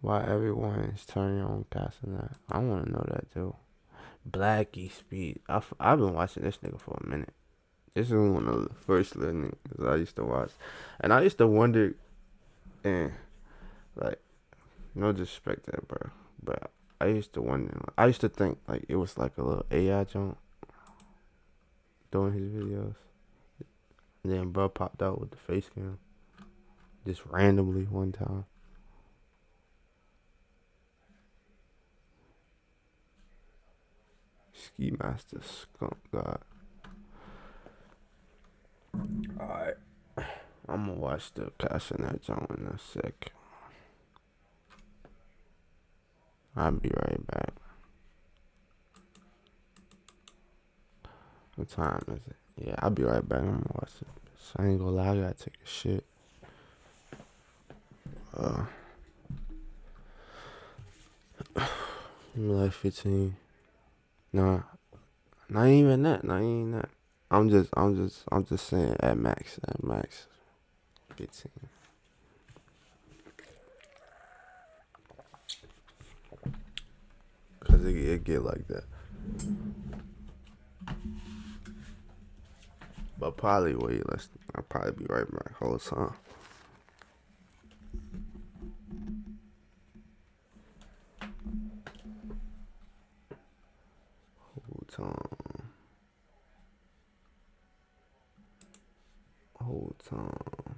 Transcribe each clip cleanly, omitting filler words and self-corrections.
Why everyone is turning on Cenat? I want to know that too. Blackie Speed. I've been watching this nigga for a minute. This is one of the first little niggas I used to watch, and I used to wonder, and like, no disrespect to that, bro, but I used to wonder. I used to think like it was like a little AI joint doing his videos. And then bro popped out with the face cam just randomly one time. Ski Master Skunk God. Alright. I'm gonna watch the casting that joint in a sec. I'll be right back. What time is it? Yeah, I'll be right back. I'm gonna watch it. So I ain't gonna lie, I gotta take a shit. Uh, like 15. Nah, not even that. Not even that. I'm just saying at max. At max, 15. Cause it get like that. But probably wait. I'll probably be right back. Whole time. Whole time. Whole time.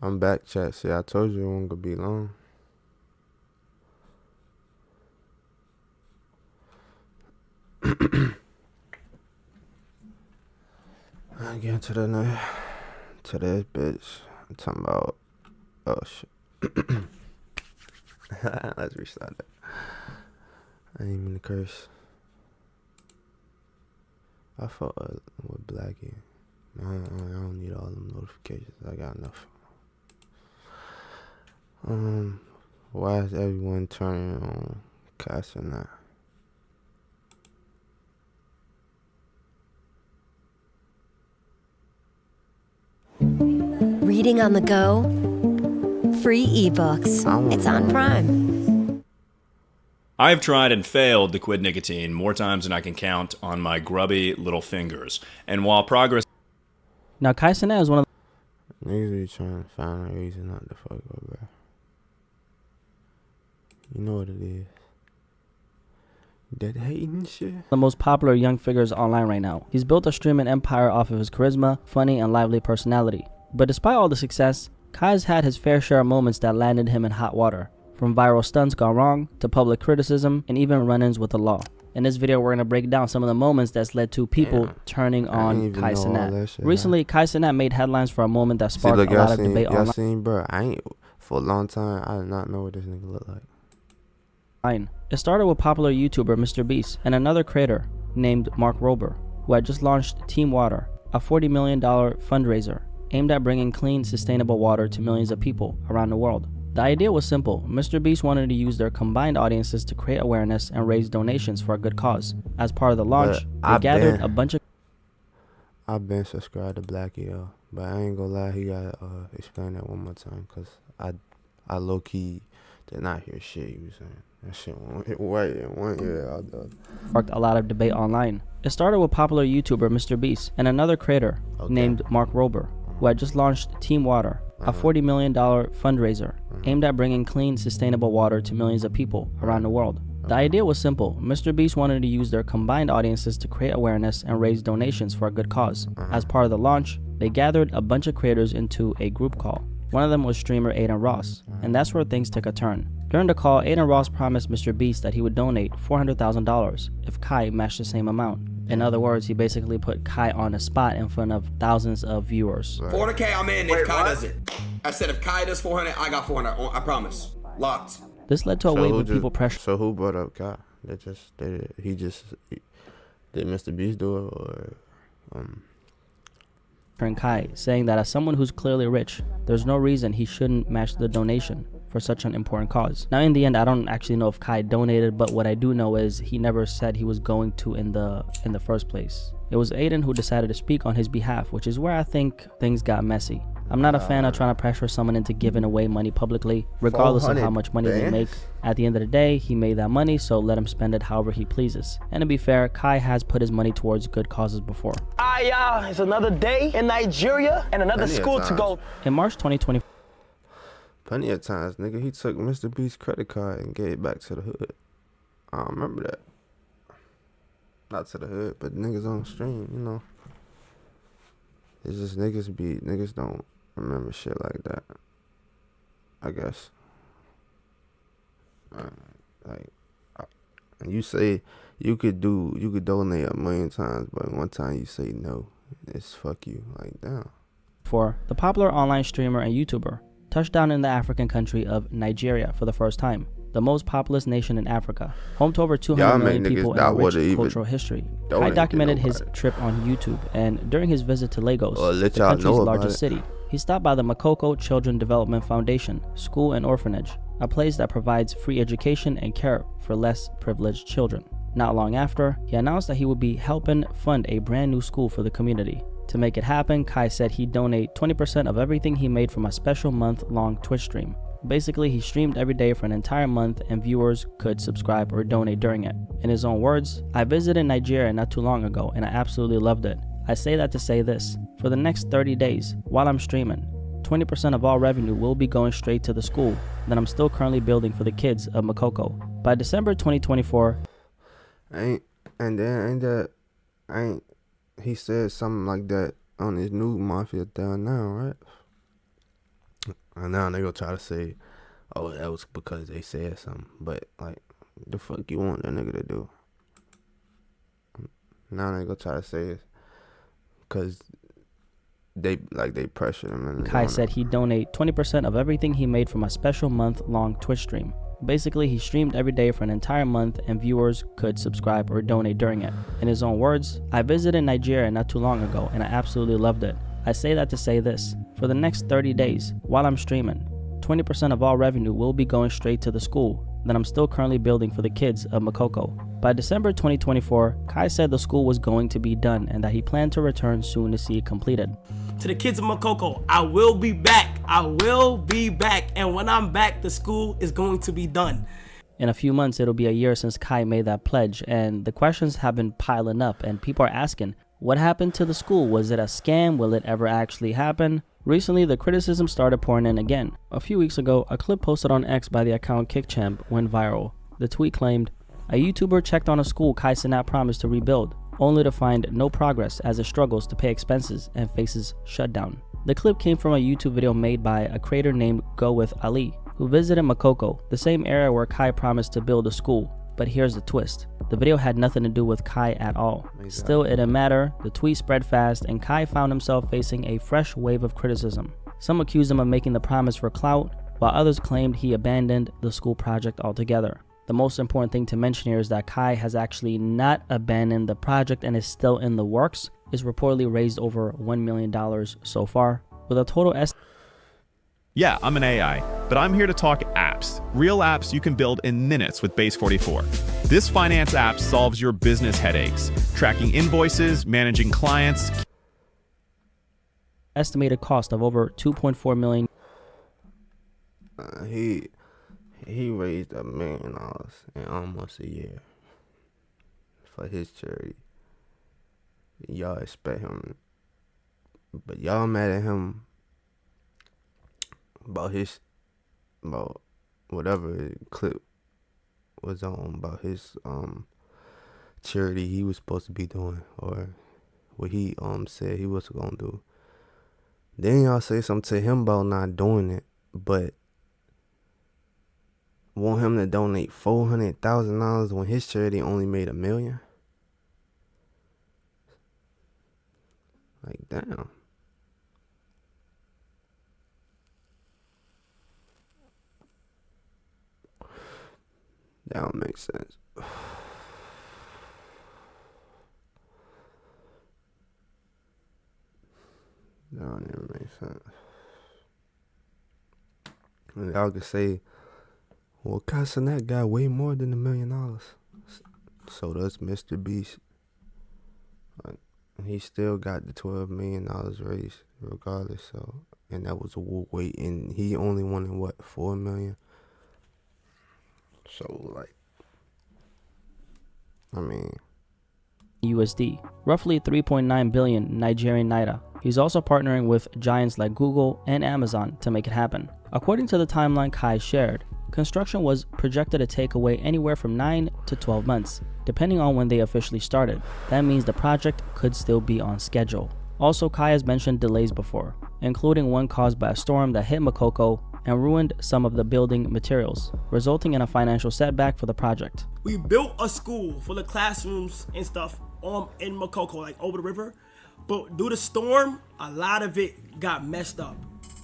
I'm back, chat. See, I told you it wasn't gonna be long. I get to this bitch. I'm talking about. Oh shit. Let's restart that. I didn't mean to curse. I fought with Blackie. I don't need all them notifications. I got enough. Why is everyone turning on Cenat? Reading on the go? Free ebooks. It's on Prime. I've tried and failed to quit nicotine more times than I can count on my grubby little fingers. And while progress... Now, Cenat is one of Niggas be trying to find a reason not to fuck up, bro. You know what it is. That hating shit. the most popular young figures online right now. He's built a streaming empire off of his charisma, funny, and lively personality. But despite all the success, Kai's had his fair share of moments that landed him in hot water. From viral stunts gone wrong, to public criticism, and even run-ins with the law. In this video, we're going to break down some of the moments that's led to people turning on Cenat. Recently, Cenat made headlines for a moment that sparked a lot of debate online. Y'all seen, bro, for a long time, I did not know what this nigga looked like. It started with popular YouTuber Mr. Beast and another creator named Mark Rober, who had just launched Team Water, a $40 million fundraiser aimed at bringing clean, sustainable water to millions of people around the world. The idea was simple. Mr. Beast wanted to use their combined audiences to create awareness and raise donations for a good cause. As part of the launch, they gathered a bunch of... I've been subscribed to Blackie, though, but I ain't gonna lie, he gotta explain that one more time, because I low-key did not hear shit he was saying. That shit went white in one ear out the other. Sparked a lot of debate online. It started with popular YouTuber Mr. Beast and another creator named Mark Rober, who had just launched Team Water, a $40 million fundraiser aimed at bringing clean, sustainable water to millions of people around the world. The idea was simple. Mr. Beast wanted to use their combined audiences to create awareness and raise donations for a good cause. As part of the launch, they gathered a bunch of creators into a group call. One of them was streamer Aiden Ross, and that's where things took a turn. During the call, Aiden Ross promised Mr. Beast that he would donate $400,000 if Kai matched the same amount. In other words, he basically put Kai on the spot in front of thousands of viewers. 400K, I'm in if Kai does it. I said if Kai does 400, I got 400. I promise. Locked. This led to a wave of people pressure. So who brought up Kai? Did Mr. Beast do it, or Kai, saying that as someone who's clearly rich, there's no reason he shouldn't match the donation for such an important cause. Now, in the end, I don't actually know if Kai donated, but what I do know is he never said he was going to in the first place. It was Aiden who decided to speak on his behalf, which is where I think things got messy. I'm not a fan of trying to pressure someone into giving away money publicly, regardless of how much money they make. At the end of the day, he made that money, so let him spend it however he pleases. And to be fair, Kai has put his money towards good causes before. It's another day in Nigeria and another school to go. In March 2020, plenty of times, nigga, he took Mr. Beast's credit card and gave it back to the hood. I don't remember that. Not to the hood, but niggas on the stream, you know. It's just niggas don't remember shit like that, I guess. You say you could donate 1,000,000 times, but one time you say no, it's fuck you. Like, damn. For the popular online streamer and YouTuber touched down in the African country of Nigeria for the first time, the most populous nation in Africa, home to over 200 million people and rich cultural history. Kai documented his trip on YouTube, and during his visit to Lagos, the country's largest city, he stopped by the Makoko Children Development Foundation, school and orphanage, a place that provides free education and care for less privileged children. Not long after, he announced that he would be helping fund a brand new school for the community. To make it happen, Kai said he'd donate 20% of everything he made from a special month-long Twitch stream. Basically, he streamed every day for an entire month and viewers could subscribe or donate during it. In his own words, "I visited Nigeria not too long ago and I absolutely loved it. I say that to say this. For the next 30 days, while I'm streaming, 20% of all revenue will be going straight to the school that I'm still currently building for the kids of Makoko. By December 2024, he said something like that on his new Mafia down now, right? And now they gonna try to say, oh, that was because they said something. But, like, the fuck you want that nigga to do? Now they gonna try to say it because they pressured him. And Kai said he'd donate 20% of everything he made from a special month-long Twitch stream. Basically, he streamed every day for an entire month and viewers could subscribe or donate during it. In his own words, I visited Nigeria not too long ago and I absolutely loved it. I say that to say this, for the next 30 days, while I'm streaming, 20% of all revenue will be going straight to the school that I'm still currently building for the kids of Makoko. By December 2024, Kai said the school was going to be done and that he planned to return soon to see it completed. To the kids of Makoko, I will be back. I will be back. And when I'm back, the school is going to be done. In a few months, it'll be a year since Kai made that pledge, and the questions have been piling up, and people are asking, what happened to the school? Was it a scam? Will it ever actually happen? Recently, the criticism started pouring in again. A few weeks ago, a clip posted on X by the account KickChamp went viral. The tweet claimed, a YouTuber checked on a school Kai Cenat promised to rebuild, only to find no progress as it struggles to pay expenses and faces shutdown. The clip came from a YouTube video made by a creator named Go With Ali, who visited Makoko, the same area where Kai promised to build a school. But here's the twist. The video had nothing to do with Kai at all. Still, it didn't matter. The tweet spread fast and Kai found himself facing a fresh wave of criticism. Some accused him of making the promise for clout, while others claimed he abandoned the school project altogether. The most important thing to mention here is that Kai has actually not abandoned the project and is still in the works. It's reportedly raised over $1 million so far, with a total Yeah, I'm an AI, but I'm here to talk apps. Real apps you can build in minutes with Base 44. This finance app solves your business headaches, tracking invoices, managing clients. Estimated cost of over $2.4 million. He raised $1 million in almost a year for his charity. Y'all expect him, but y'all mad at him about whatever clip was on about his charity he was supposed to be doing, or what he said he was gonna do. Then y'all say something to him about not doing it, but want him to donate $400,000 when his charity only made $1 million. Like, damn. That don't make sense. That don't even make sense. And y'all could say, well, Kai Cenat got way more than $1 million. So does Mr. Beast. Like, he still got the $12 million raised regardless. So, and that was a weight, and he only wanted what, $4 million. So, like, I mean, USD, roughly 3.9 billion Nigerian naira. He's also partnering with giants like Google and Amazon to make it happen. According to the timeline Kai shared, construction was projected to take away anywhere from 9 to 12 months, depending on when they officially started. That means the project could still be on schedule. Also, Kai has mentioned delays before, including one caused by a storm that hit Makoko and ruined some of the building materials, resulting in a financial setback for the project. We built a school full of classrooms and stuff in Makoko, like over the river, but due to storm, a lot of it got messed up.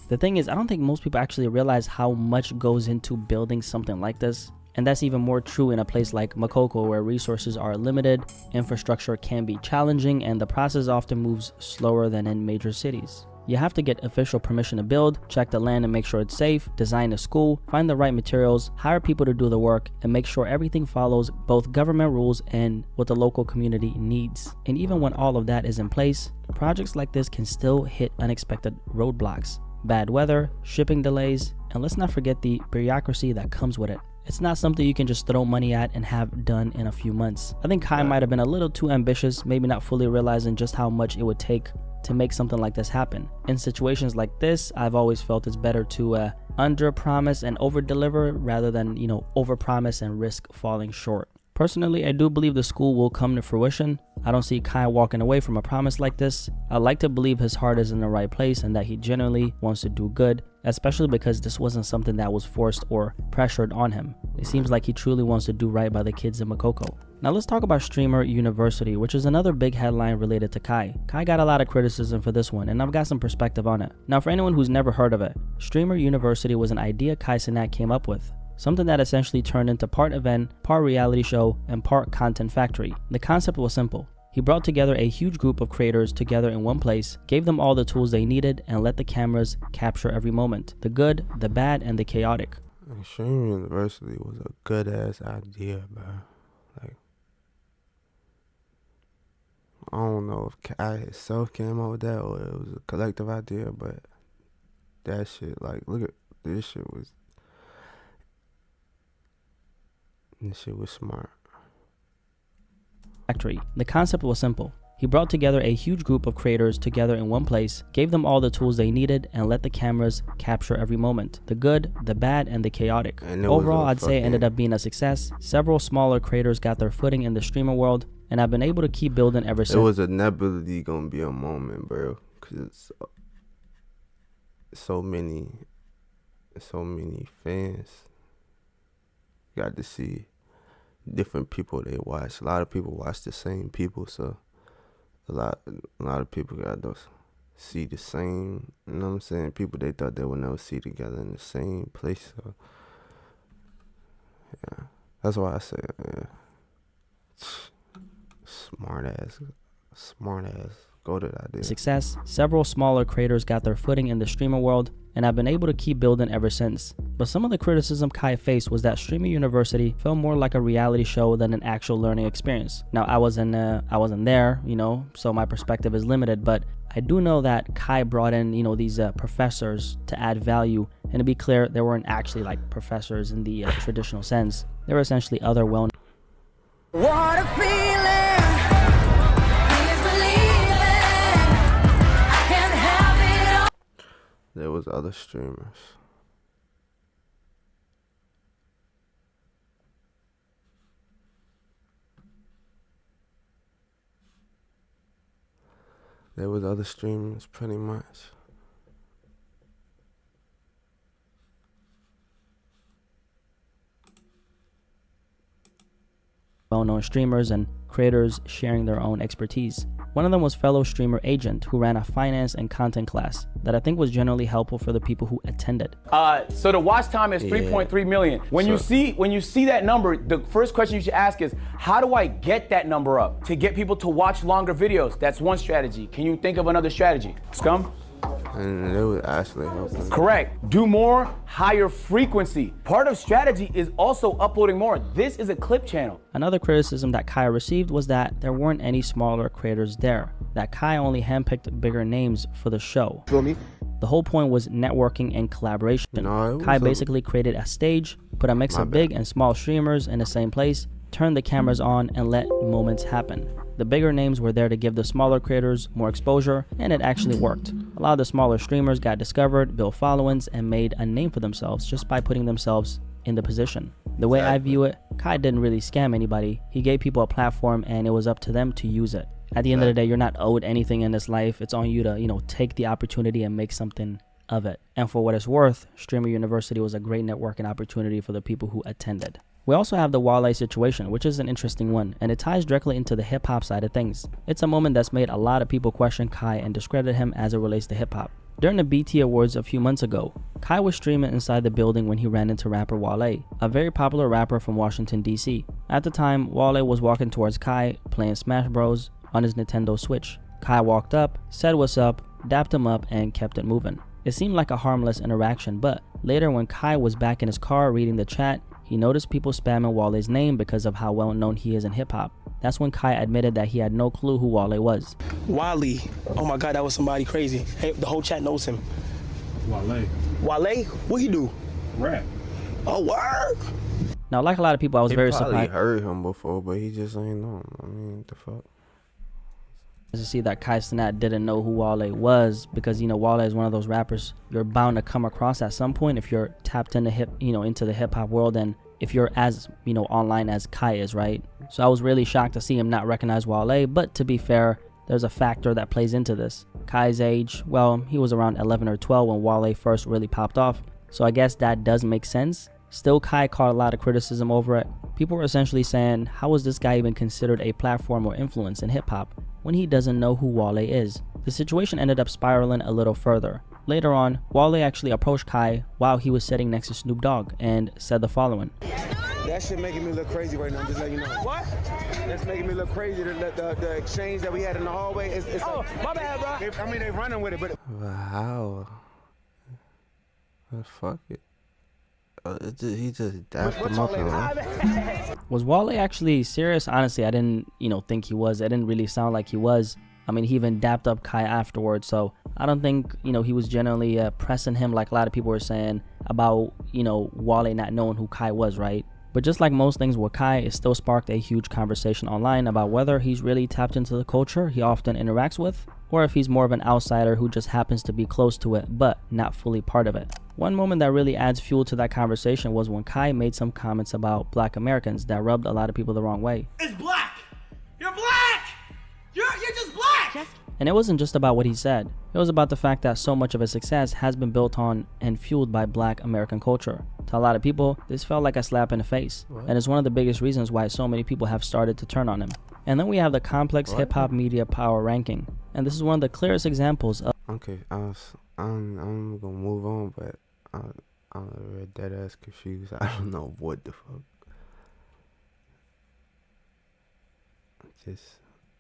The thing is, I don't think most people actually realize how much goes into building something like this. And that's even more true in a place like Makoko, where resources are limited, infrastructure can be challenging, and the process often moves slower than in major cities. You have to get official permission to build, check the land and make sure it's safe, design a school, find the right materials, hire people to do the work, and make sure everything follows both government rules and what the local community needs. And even when all of that is in place, projects like this can still hit unexpected roadblocks. Bad weather, shipping delays, and let's not forget the bureaucracy that comes with it. It's not something you can just throw money at and have done in a few months. I think Kai might have been a little too ambitious, maybe not fully realizing just how much it would take to make something like this happen. In situations like this, I've always felt it's better to under promise and over deliver rather than, over promise and risk falling short. Personally, I do believe the school will come to fruition. I don't see Kai walking away from a promise like this. I like to believe his heart is in the right place and that he genuinely wants to do good. especially because this wasn't something that was forced or pressured on him. It seems like he truly wants to do right by the kids in Makoko. Now let's talk about Streamer University, which is another big headline related to Kai. Kai got a lot of criticism for this one, and I've got some perspective on it. Now for anyone who's never heard of it, Streamer University was an idea Kai Cenat came up with. Something that essentially turned into part event, part reality show, and part content factory. The concept was simple. He brought together a huge group of creators together in one place, gave them all the tools they needed, and let the cameras capture every moment. The good, the bad, and the chaotic. Streamer University was a good ass idea, bro. Like, I don't know if Kai himself came up with that or it was a collective idea, but that shit, like, look at this shit was smart. The concept was simple. He brought together a huge group of creators together in one place, gave them all the tools they needed, and let the cameras capture every moment. The good, the bad, and the chaotic. Overall, I'd say it ended up being a success. Several smaller creators got their footing in the streamer world, and I've been able to keep building ever since. It was inevitably gonna be a moment, bro, because it's so many fans. Got to see different people they watch. A lot of people watch the same people, so a lot of people got to see the same, you know what I'm saying, people they thought they would never see together in the same place. So yeah, that's why I say, yeah, smart ass go to that idea. Success. Several smaller creators got their footing in the streamer world, and I've been able to keep building ever since. But some of the criticism Kai faced was that Streamer University felt more like a reality show than an actual learning experience. Now I wasn't there, you know, so my perspective is limited, but I do know that Kai brought in, you know, these professors to add value. And to be clear, they weren't actually like professors in the traditional sense. They were essentially other well-known. What a feeling! There was other streamers. Pretty much. Well-known streamers and creators sharing their own expertise. One of them was fellow streamer Agent, who ran a finance and content class that I think was generally helpful for the people who attended. So the watch time is 3.3 million. When you see that number, the first question you should ask is, how do I get that number up to get people to watch longer videos? That's one strategy. Can you think of another strategy? Scum? And it was actually helping. Correct. Do more, higher frequency. Part of strategy is also uploading more. This is a clip channel. Another criticism that Kai received was that there weren't any smaller creators there, that Kai only handpicked bigger names for the show. Feel me? The whole point was networking and collaboration. Kai basically created a stage, put a mix of big and small streamers in the same place, turned the cameras on, and let moments happen. The bigger names were there to give the smaller creators more exposure, and it actually worked. A lot of the smaller streamers got discovered, built followings, and made a name for themselves just by putting themselves in the position. The way I view it, Kai didn't really scam anybody. He gave people a platform, and it was up to them to use it. At the end of the day, you're not owed anything in this life. It's on you to, you know, take the opportunity and make something of it. And for what it's worth, Streamer University was a great networking opportunity for the people who attended. We also have the Wale situation, which is an interesting one, and it ties directly into the hip-hop side of things. It's a moment that's made a lot of people question Kai and discredit him as it relates to hip-hop. During the BT Awards a few months ago, Kai was streaming inside the building when he ran into rapper Wale, a very popular rapper from Washington, D.C. At the time, Wale was walking towards Kai, playing Smash Bros. On his Nintendo Switch. Kai walked up, said what's up, dapped him up, and kept it moving. It seemed like a harmless interaction, but later when Kai was back in his car reading the chat, he noticed people spamming Wale's name because of how well known he is in hip-hop. That's when Kai admitted that he had no clue who Wale was. Wale, oh my god, that was somebody crazy. Hey, the whole chat knows him. Wale? What he do? Rap. Oh, word? Now, like a lot of people, I was very surprised. He probably heard him before, but he just ain't know him. I mean, what the fuck? To see that Kai Cenat didn't know who Wale was, because, you know, Wale is one of those rappers you're bound to come across at some point if you're tapped into into the hip hop world, and if you're as, you know, online as Kai is, right? So I was really shocked to see him not recognize Wale, but to be fair, there's a factor that plays into this. Kai's age, well, he was around 11 or 12 when Wale first really popped off, so I guess that does make sense. Still, Kai caught a lot of criticism over it. People were essentially saying, how is this guy even considered a platform or influence in hip-hop when he doesn't know who Wale is? The situation ended up spiraling a little further. Later on, Wale actually approached Kai while he was sitting next to Snoop Dogg and said the following. That shit making me look crazy right now, I'm just letting you know. What? That's making me look crazy. The exchange that we had in the hallway, it's like, my bad, bro. They running with it, but... Wow. Fuck it. He just dapped him up. Was Wale actually serious? Honestly, I didn't, think he was. It didn't really sound like he was. I mean, he even dapped up Kai afterwards, so I don't think, he was generally pressing him like a lot of people were saying about, Wale not knowing who Kai was, right? But just like most things with Kai, it still sparked a huge conversation online about whether he's really tapped into the culture he often interacts with, or if he's more of an outsider who just happens to be close to it, but not fully part of it. One moment that really adds fuel to that conversation was when Kai made some comments about Black Americans that rubbed a lot of people the wrong way. It's black! You're black! You're just black! And it wasn't just about what he said. It was about the fact that so much of his success has been built on and fueled by Black American culture. To a lot of people, this felt like a slap in the face. And it's one of the biggest reasons why so many people have started to turn on him. And then we have the complex hip-hop media power ranking. And this is one of the clearest examples of... Okay, I'm gonna move on, but I'm dead ass confused. I don't know what the fuck.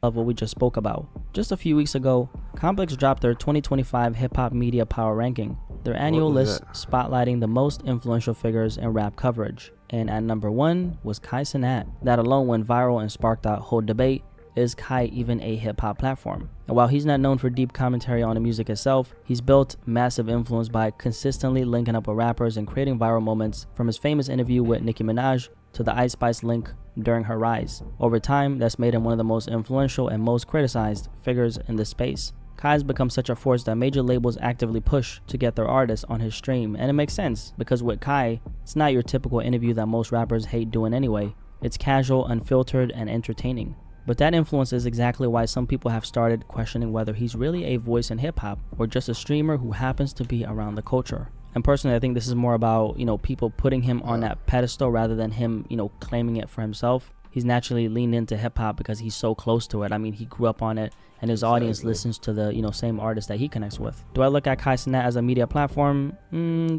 Of what we just spoke about. Just a few weeks ago, Complex dropped their 2025 Hip-Hop Media Power Ranking, their annual list spotlighting the most influential figures in rap coverage. And at number 1 was Kai Cenat. That alone went viral and sparked a whole debate. Is Kai even a hip-hop platform? And while he's not known for deep commentary on the music itself, he's built massive influence by consistently linking up with rappers and creating viral moments, from his famous interview with Nicki Minaj to the Ice Spice link during her rise. Over time, that's made him one of the most influential and most criticized figures in this space. Kai's become such a force that major labels actively push to get their artists on his stream, and it makes sense, because with Kai, it's not your typical interview that most rappers hate doing anyway. It's casual, unfiltered, and entertaining. But that influence is exactly why some people have started questioning whether he's really a voice in hip-hop or just a streamer who happens to be around the culture. And personally, I think this is more about, people putting him on that pedestal rather than him, claiming it for himself. He's naturally leaned into hip-hop because he's so close to it. I mean, he grew up on it, and his audience listens to the, same artists that he connects with. Do I look at Kai Cenat as a media platform?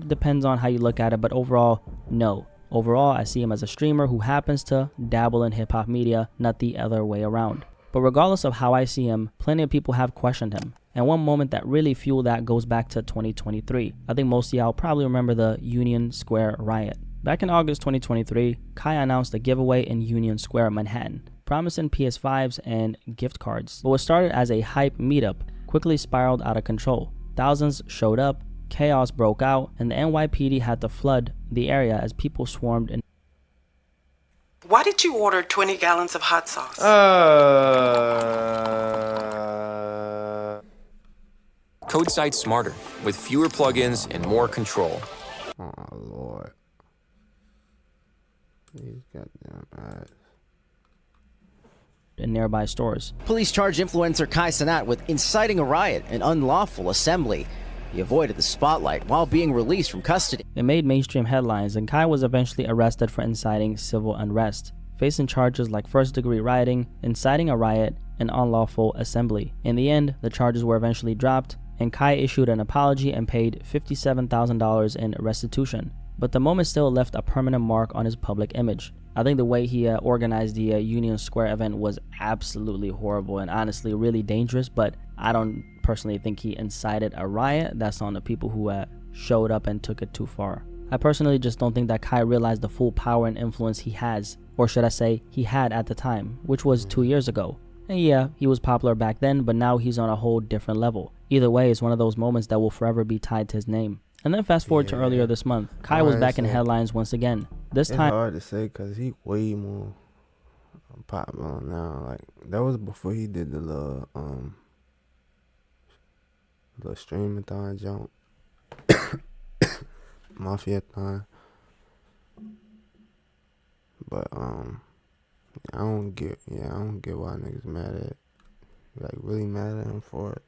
Depends on how you look at it, but overall, no. Overall, I see him as a streamer who happens to dabble in hip-hop media, not the other way around. But regardless of how I see him, plenty of people have questioned him. And one moment that really fueled that goes back to 2023. I think most of y'all probably remember the Union Square riot. Back in August 2023, Kai announced a giveaway in Union Square, Manhattan, promising PS5s and gift cards. But what started as a hype meetup quickly spiraled out of control. Thousands showed up, chaos broke out, and the NYPD had to flood the area as people swarmed in. Why did you order 20 gallons of hot sauce? Code Sight's smarter, with fewer plugins and more control. Oh, Lord. These goddamn eyes. In nearby stores. Police charge influencer Kai Cenat with inciting a riot and unlawful assembly. He avoided the spotlight while being released from custody. It made mainstream headlines, and Kai was eventually arrested for inciting civil unrest, facing charges like first-degree rioting, inciting a riot, and unlawful assembly. In the end, the charges were eventually dropped, and Kai issued an apology and paid $57,000 in restitution. But the moment still left a permanent mark on his public image. I think the way he organized the Union Square event was absolutely horrible and honestly really dangerous, but I don't personally think he incited a riot. That's on the people who showed up and took it too far. I personally just don't think that Kai realized the full power and influence he has, or should I say he had at the time, which was 2 years ago. And yeah, he was popular back then, but now he's on a whole different level. Either way, it's one of those moments that will forever be tied to his name. And then fast forward to earlier this month, Kai was back in headlines once again. This time, it's hard to say because he way more popular now. Like, that was before he did the little stream-a-thon jump. Mafia-thon. But I don't get why niggas mad at like really mad at him for it,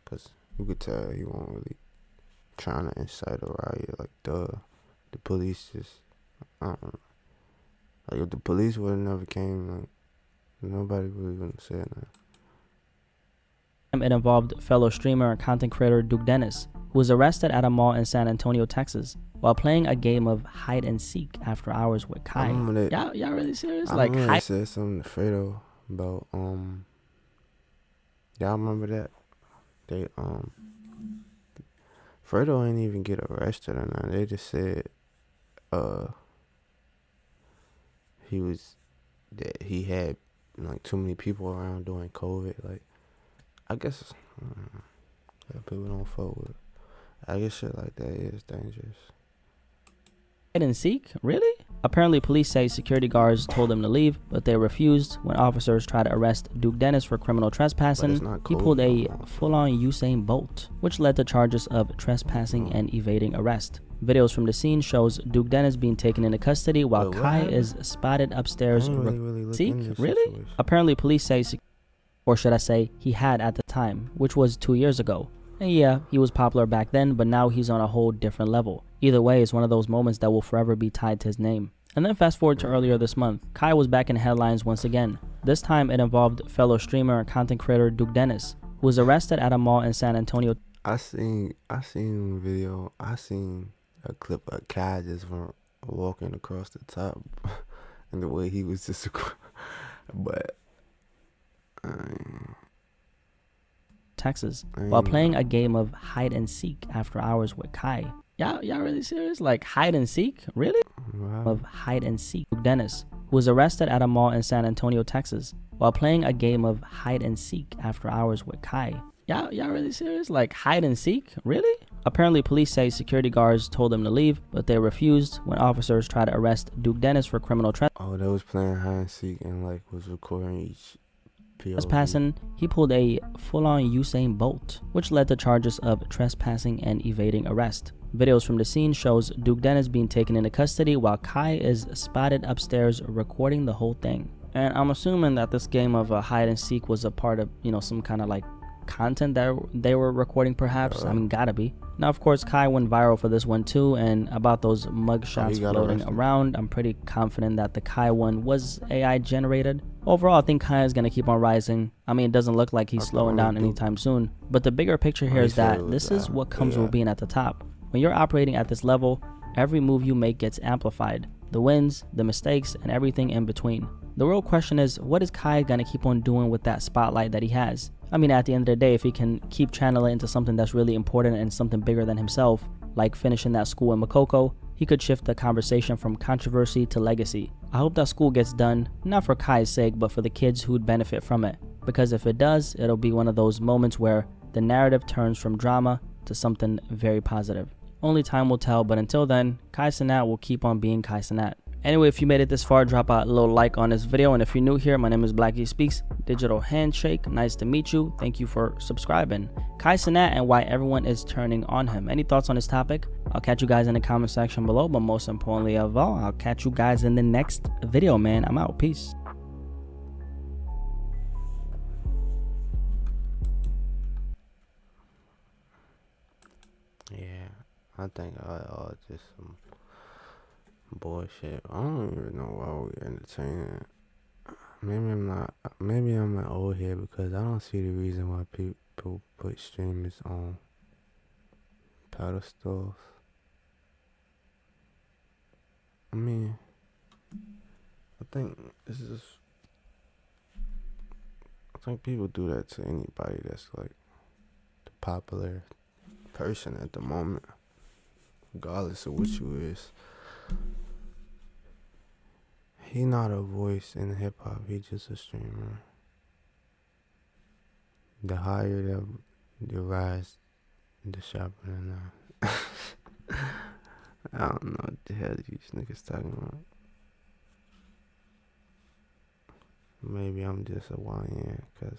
cause you could tell he wasn't really trying to incite a riot. Like the police just, I don't know. Like if the police would have never came, like nobody really would have said nothing. It involved fellow streamer and content creator Duke Dennis, who was arrested at a mall in San Antonio, Texas, while playing a game of hide and seek after hours with Kai. Y'all really serious? Like I said something to Fredo about y'all remember that? They Fredo ain't even get arrested or nothing. They just said he had like too many people around during COVID. Like I guess people don't fuck with it. I guess shit like that is dangerous. Hide and seek? Really? Apparently, police say security guards told them to leave, but they refused. When officers tried to arrest Duke Dennis for criminal trespassing, he pulled a full-on Usain Bolt, which led to charges of trespassing and evading arrest. Videos from the scene shows Duke Dennis being taken into custody while Kai is spotted upstairs. Seek? Really? Apparently, police say, or should I say, he had at the time, which was 2 years ago. And yeah, he was popular back then, but now he's on a whole different level. Either way, it's one of those moments that will forever be tied to his name. And then fast forward to earlier this month, Kai was back in headlines once again. This time it involved fellow streamer and content creator Duke Dennis, who was arrested at a mall in San Antonio. I seen a clip of Kai just walking across the top and the way he was just but Texas, while playing a game of hide and seek after hours with Kai. Y'all really serious? Like hide and seek? Really? Wow. Of hide and seek. Dennis, who was arrested at a mall in San Antonio, Texas, while playing a game of hide and seek after hours with Kai. Y'all really serious? Like hide and seek? Really? Apparently, police say security guards told them to leave, but they refused when officers tried to arrest Duke Dennis for criminal trespassing. Oh, they was playing hide and seek and like was recording each trespassing. He pulled a full-on Usain Bolt, which led to charges of trespassing and evading arrest. Videos from the scene shows Duke Dennis being taken into custody while Kai is spotted upstairs recording the whole thing. And I'm assuming that this game of hide and seek was a part of, some kind of like content that they were recording perhaps. I mean, gotta be. Now, of course, Kai went viral for this one too, and about those mugshots floating around, I'm pretty confident that the Kai one was AI generated. Overall, I think Kai is going to keep on rising. I mean, it doesn't look like he's slowing down anytime soon. But the bigger picture here is that this is what comes with being at the top. When you're operating at this level, every move you make gets amplified. The wins, the mistakes, and everything in between. The real question is, what is Kai going to keep on doing with that spotlight that he has? I mean, at the end of the day, if he can keep channeling it into something that's really important and something bigger than himself, like finishing that school in Makoko, he could shift the conversation from controversy to legacy. I hope that school gets done, not for Kai's sake, but for the kids who'd benefit from it. Because if it does, it'll be one of those moments where the narrative turns from drama to something very positive. Only time will tell, but until then, Kai Cenat will keep on being Kai Cenat. Anyway, if you made it this far, drop a little like on this video. And if you're new here, my name is Blackie Speaks. Digital handshake. Nice to meet you. Thank you for subscribing. Kai Cenat and why everyone is turning on him. Any thoughts on this topic? I'll catch you guys in the comment section below. But most importantly of all, I'll catch you guys in the next video, man. I'm out. Peace. Yeah, I think all just some bullshit. I don't even know why we entertaining it. Maybe I'm an old head because I don't see the reason why people put streamers on pedestals. I mean, I think people do that to anybody that's like the popular person at the moment, regardless of what you is. He not a voice in hip hop. He just a streamer. The higher the rise, the sharper the knife. I don't know what the hell these niggas talking about. Maybe I'm just a YN, cause